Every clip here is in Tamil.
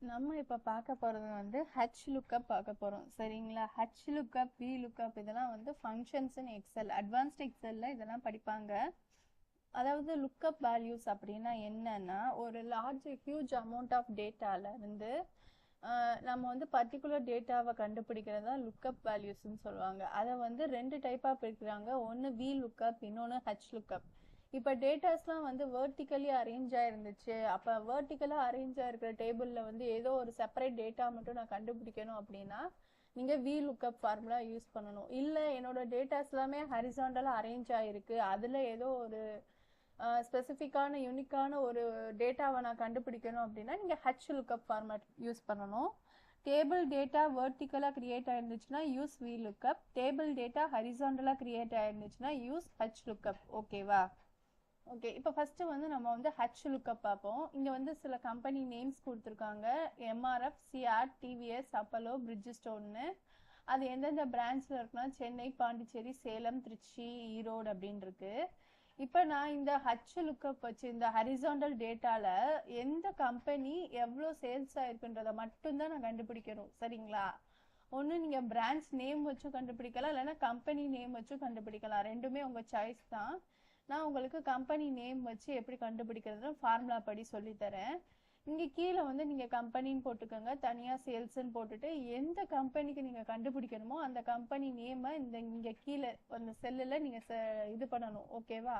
நம்ம இப்ப பார்க்க போறது வந்து ஹச் லுக்கப் பார்க்க போறோம். சரிங்களா? ஹச் லுக்கப், வி லுக்கப் இதெல்லாம் வந்து ஃபங்க்ஷன்ஸ் இன் எக்ஸல், அட்வான்ஸ்ட் எக்ஸல்ல இதெல்லாம் படிப்பாங்க. அதாவது லுக்கப் வேல்யூஸ் அப்படின்னா என்னன்னா, ஒரு ஹியூஜ் அமௌண்ட் ஆஃப் டேட்டால இருந்து நம்ம வந்து பர்டிகுலர் டேட்டாவை கண்டுபிடிக்கிறதா லுக்கப் வேல்யூஸ்ன்னு சொல்லுவாங்க. அதை வந்து ரெண்டு டைப்பா பிரிக்கிறாங்க. ஒன்று வி லுக்கப், இன்னொன்று ஹச் லுக்கப். இப்போ டேட்டாஸ்லாம் வந்து வேர்ட்டிக்கலி அரேஞ்ச் ஆயிருந்துச்சு. அப்போ வேர்ட்டிக்கலாக அரேஞ்ச் ஆயிருக்கிற டேபிளில் வந்து ஏதோ ஒரு செப்பரேட் டேட்டா மட்டும் நான் கண்டுபிடிக்கணும் அப்படின்னா நீங்கள் வி லுக்கப் ஃபார்முலா யூஸ் பண்ணணும். இல்லை என்னோட டேட்டாஸ் எல்லாமே ஹரிசாண்டலாக அரேஞ்ச் ஆயிருக்கு, அதில் ஏதோ ஒரு ஸ்பெசிஃபிக்கான யூனிக்கான ஒரு டேட்டாவை நான் கண்டுபிடிக்கணும் அப்படின்னா நீங்கள் ஹச் லுக்கப் ஃபார்மேட் யூஸ் பண்ணணும். டேபிள் டேட்டா வேர்ட்டிக்கலாக கிரியேட் ஆயிருந்துச்சுன்னா use V lookup. Table data ஹரிசாண்டலாக கிரியேட் ஆயிருந்துச்சுன்னா யூஸ் ஹச் லுக்கப். ஓகேவா? ஓகே, இப்போ ஃபர்ஸ்ட் வந்து நம்ம வந்து ஹச் லுக்கப் பார்ப்போம். இங்க வந்து சில கம்பெனி நேம்ஸ் கொடுத்துருக்காங்க. எம்ஆர்எஃப், சிஆர், டிவிஎஸ், அப்பலோ, பிரிட்ஜ்ஸ்டோன்னு. அது எந்தெந்த பிரான்ச்ல இருக்குன்னா சென்னை, பாண்டிச்சேரி, சேலம், திருச்சி, ஈரோடு அப்படின்னு இருக்கு. இப்போ நான் இந்த ஹச் லுக்கப் வச்சு இந்த ஹரிசாண்டல் டேட்டால எந்த கம்பெனி எவ்வளோ சேல்ஸ் ஆயிருக்குன்றத மட்டும்தான் நான் கண்டுபிடிக்கணும். சரிங்களா? ஒன்று நீங்கள் பிரான்ச் நேம் வச்சும் கண்டுபிடிக்கலாம், இல்லைன்னா கம்பெனி நேம் வச்சும் கண்டுபிடிக்கலாம். ரெண்டுமே உங்கள் சாய்ஸ் தான். நான் உங்களுக்கு கம்பெனி நேம் வச்சு எப்படி கண்டுபிடிக்கிறதுன்னு ஃபார்முலா படி சொல்லித்தரேன். இங்கே கீழே வந்து நீங்கள் கம்பெனின்னு போட்டுக்கோங்க, தனியாக சேல்ஸ்ன்னு போட்டுட்டு எந்த கம்பெனிக்கு நீங்கள் கண்டுபிடிக்கணுமோ அந்த கம்பெனி நேமை இங்கே கீழே அந்த செல்லில் நீங்கள் இது பண்ணணும். ஓகேவா?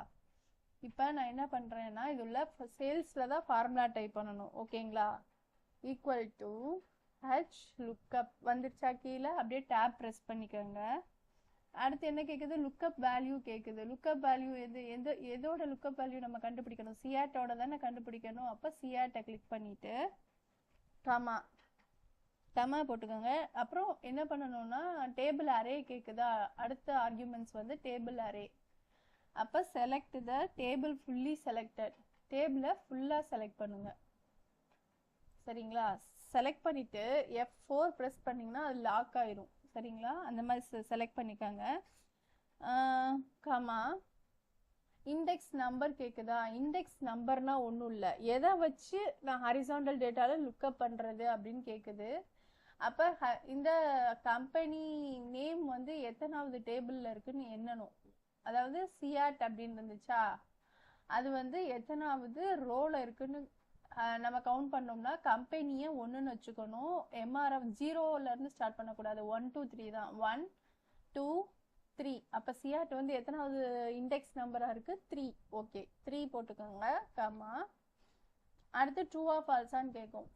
இப்போ நான் என்ன பண்ணுறேன்னா இது உள்ள சேல்ஸில் தான் ஃபார்முலா டைப் பண்ணணும். ஓகேங்களா? ஈக்குவல் டு ஹச் லுக்கப் வந்துருச்சா? கீழே அப்படியே டேப் ப்ரெஸ் பண்ணிக்கோங்க. அடுத்து என்ன கேக்குது? லுக்கப் வேல்யூ கேக்குது. லுக்கப் வேல்யூ எதோட லுக்கப் வேல்யூ நம்ம கண்டுபிடிக்கணும்? சிஆட்டோட தானே கண்டுபிடிக்கணும். அப்ப சிஆட்டை கிளிக் பண்ணிட்டு கமா போட்டுக்கோங்க. அப்புறம் என்ன பண்ணணும்னா டேபிள் அரே கேக்குதா? அடுத்த ஆர்குமெண்ட்ஸ் வந்து டேபிள் அரே. அப்ப select the table fully selected. டேபிளை ஃபுல்லா செலக்ட் பண்ணுங்க. சரிங்களா? செலக்ட் பண்ணிட்டு F4 ப்ரெஸ் பண்ணீங்கன்னா அது லாக் ஆயிரும். சரிங்களா? அந்த மாதிரி செலக்ட் பண்ணிக்கோங்க. கமா இண்டெக்ஸ் நம்பர் கேக்குதா? இண்டெக்ஸ் நம்பர்னா ஒன்றும் இல்லை, எதை வச்சு நான் ஹரிசாண்டல் டேட்டால லுக்கப் பண்றது அப்படின்னு கேக்குது. அப்ப இந்த கம்பெனி நேம் வந்து எத்தனாவது டேபிள்ல இருக்குன்னு எண்ணணும். அதாவது சிஆட் அப்படின்னு இருந்துச்சா, அது வந்து எத்தனாவது ரோல இருக்குன்னு நம்ம கவுண்ட் பண்ணோம்னா கம்பெனியை ஒன்றுன்னு வச்சுக்கணும். எம்ஆர்எஃப் ஜீரோல இருந்து ஸ்டார்ட் பண்ணக்கூடாது, 1 2 3 தான். 1 2 3. அப்போ சிஆட் வந்து எத்தனாவது இண்டெக்ஸ் நம்பராக இருக்கு? 3. ஓகே, 3 போட்டுக்கோங்க. கமா அடுத்து ட்ரூவா ஃபால்ஸான்னு கேட்கும்.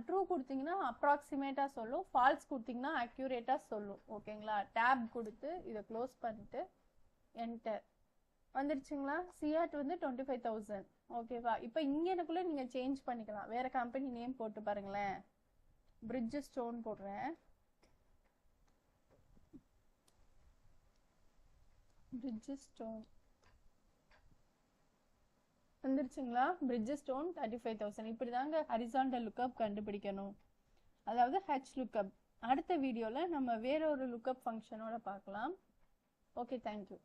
ட்ரூ கொடுத்தீங்கன்னா அப்ராக்சிமேட்டாக சொல்லும், ஃபால்ஸ் கொடுத்தீங்கன்னா அக்யூரேட்டாக சொல்லும். ஓகேங்களா? டேப் கொடுத்து இதை க்ளோஸ் பண்ணிட்டு என்டர். வந்துருச்சுங்களா? சிஆட் வந்து 25,000. ஓகேவா? இப்போ இங்கனக்குள்ள நீங்க சேஞ்ச் பண்ணிக்கலாம். வேற கம்பெனி நேம் போட்டு பாருங்களேன். பிரிட்ஜ்ஸ்டோன் போடுறேன். பிரிட்ஜ்ஸ்டோன் வந்துருச்சுங்களா? பிரிட்ஜ்ஸ்டோன் 35,000. இப்படிதாங்க ஹரிசாண்டல் லுக்கப் கண்டுபிடிக்கணும், அதாவது ஹச் லுக்கப். அடுத்த வீடியோல நம்ம வேற ஒரு லுக்கப் ஃபங்க்ஷனோட பார்க்கலாம். Okay, thank you.